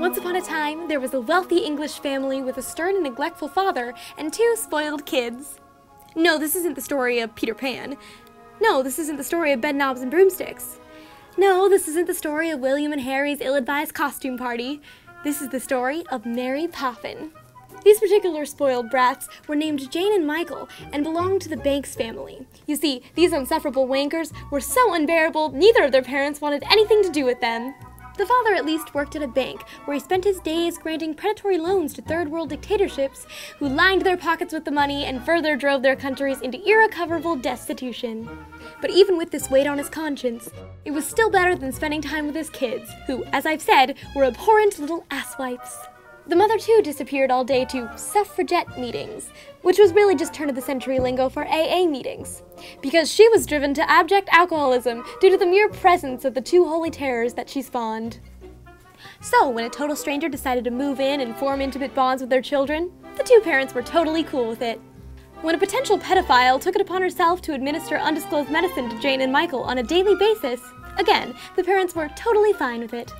Once upon a time, there was a wealthy English family with a stern and neglectful father and 2 spoiled kids. No, this isn't the story of Peter Pan. No, this isn't the story of bedknobs and broomsticks. No, this isn't the story of William and Harry's ill-advised costume party. This is the story of Mary Poppin. These particular spoiled brats were named Jane and Michael and belonged to the Banks family. You see, these insufferable wankers were so unbearable, neither of their parents wanted anything to do with them. The father at least worked at a bank, where he spent his days granting predatory loans to third-world dictatorships who lined their pockets with the money and further drove their countries into irrecoverable destitution. But even with this weight on his conscience, it was still better than spending time with his kids, who, as I've said, were abhorrent little asswipes. The mother, too, disappeared all day to suffragette meetings, which was really just turn-of-the-century lingo for AA meetings, because she was driven to abject alcoholism due to the mere presence of the 2 holy terrors that she spawned. So, when a total stranger decided to move in and form intimate bonds with their children, the 2 parents were totally cool with it. When a potential pedophile took it upon herself to administer undisclosed medicine to Jane and Michael on a daily basis, again, the parents were totally fine with it.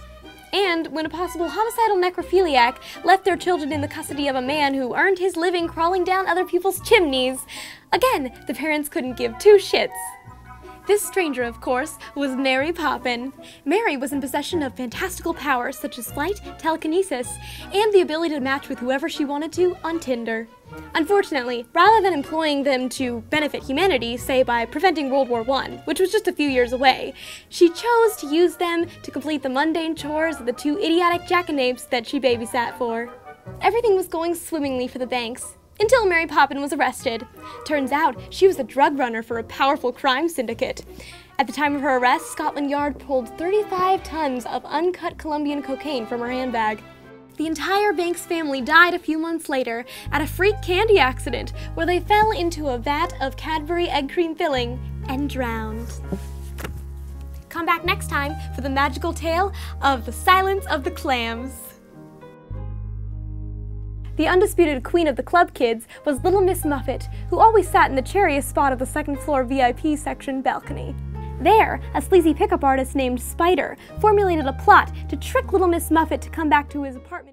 And when a possible homicidal necrophiliac left their children in the custody of a man who earned his living crawling down other people's chimneys, again, the parents couldn't give 2 shits. This stranger, of course, was Mary Poppin. Mary was in possession of fantastical powers such as flight, telekinesis, and the ability to match with whoever she wanted to on Tinder. Unfortunately, rather than employing them to benefit humanity, say by preventing World War I, which was just a few years away, she chose to use them to complete the mundane chores of the 2 idiotic jackanapes that she babysat for. Everything was going swimmingly for the Banks, until Mary Poppin was arrested. Turns out, she was a drug runner for a powerful crime syndicate. At the time of her arrest, Scotland Yard pulled 35 tons of uncut Colombian cocaine from her handbag. The entire Banks family died a few months later at a freak candy accident where they fell into a vat of Cadbury egg cream filling and drowned. Come back next time for the magical tale of the Silence of the Clams. The undisputed queen of the club kids was Little Miss Muffet, who always sat in the cheeriest spot of the 2nd floor VIP section balcony. There, a sleazy pickup artist named Spider formulated a plot to trick Little Miss Muffet to come back to his apartment.